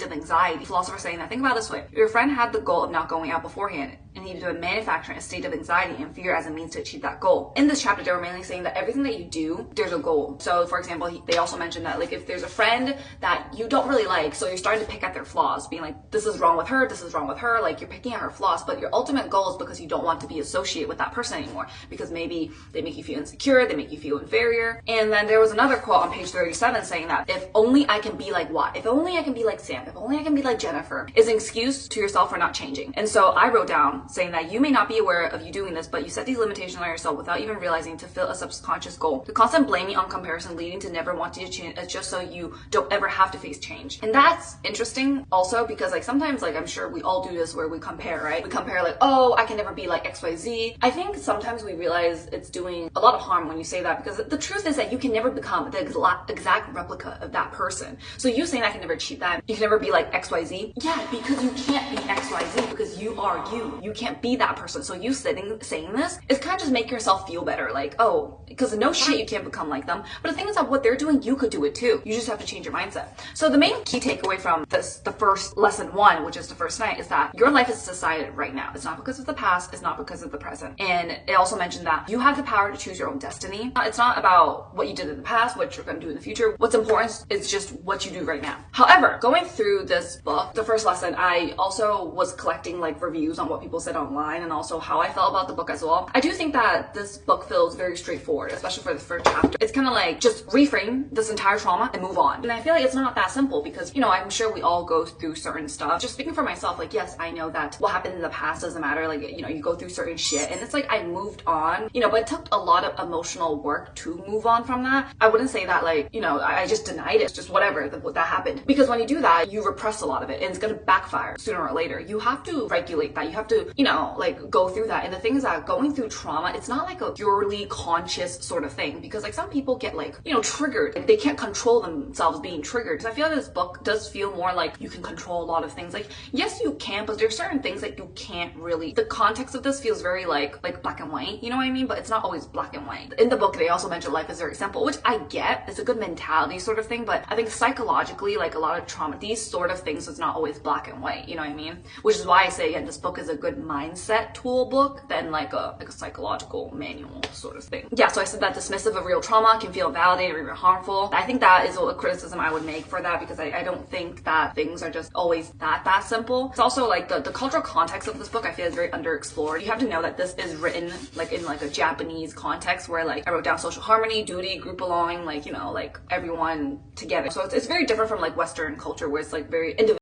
of anxiety. The philosopher saying that, think about it this way. Your friend had the goal of not going out beforehand and needed to manufacture a state of anxiety and fear as a means to achieve that goal. In this chapter, they were mainly saying that everything that you do, there's a goal. So for example, they also mentioned that like if there's a friend that you don't really like, so you're starting to pick at their flaws, being like, this is wrong with her, this is wrong with her, like you're picking at her flaws, but your ultimate goal is because you don't want to be associated with that person anymore, because maybe they make you feel insecure, they make you feel inferior. And then there was another quote on page 37 saying that if only I can be like what? If only I can be like Sam, if only I can be like Jennifer, is an excuse to yourself for not changing. And so I wrote down saying that you may not be aware of you doing this, but you set these limitations on yourself without even realizing to fill a subconscious goal. The constant blaming on comparison leading to never wanting to change is just so you don't ever have to face change. And that's interesting also because like sometimes like I'm sure we all do this where we compare, right? We compare like, oh, I can never be like XYZ. I think sometimes we realize it's doing a lot of harm when you say that, because the truth is that you can never become the exact replica of that person. So you saying I can never achieve that, you can never be like XYZ. Yeah, because you can't be XYZ because you are you. You can't be that person. So you saying this is kind of just make yourself feel better. Like, oh, because no shit, you can't become like them. But the thing is that what they're doing, you could do it too. You just have to change your mindset. So the main key takeaway from this, the first lesson 1, which is the first night, is that your life is decided right now. It's not because of the past. It's not because of the present. And it also mentioned that you have the power to choose your own destiny. It's not about what you did in the past, what you're going to do in the future. What's important is just what you do right now. However, going through this book, the first lesson, I also was collecting like reviews on what people said online and also how I felt about the book as well. I do think that this book feels very straightforward, especially for the first chapter. It's kind of like just reframe this entire trauma and move on. And I feel like it's not that simple because, you know, I'm sure we all go through certain stuff. Just speaking for myself, like, yes, I know that what happened in the past doesn't matter. Like, you know, you go through certain shit and it's like I moved on, you know, but it took a lot of emotional work to move on from that. I wouldn't say that like, you know, I just denied it. It's just whatever that happened. Because when you do that, you repress a lot of it and it's going to backfire sooner or later. You have to regulate that. You have to, you know, like go through that. And the thing is that going through trauma, it's not like a purely conscious sort of thing, because like some people get like, you know, triggered. Like, they can't control themselves being triggered. So I feel like this book does feel more like you can control a lot of things. Like, yes, you can, but there's certain things that you can't really. The context of this feels very like black and white, you know what I mean? But it's not always black and white. In the book, they also mention life is very simple, which I get. It's a good mentality sort of thing, but I think psychologically, like a lot of trauma, these sort of things is not always black and white, you know what I mean? Which is why I say, again, this book is a good mindset tool book than like a psychological manual sort of thing. Yeah, so I said that dismissive of real trauma can feel invalidating or even harmful. I think that is a criticism I would make for that, because I don't think that things are just always that simple. It's also like the cultural context of this book I feel is very underexplored. You have to know that this is written like in like a Japanese context where like I wrote down social harmony, duty, group belonging, like, you know, like everyone together. So it's very different from like Western culture where it's like very individual.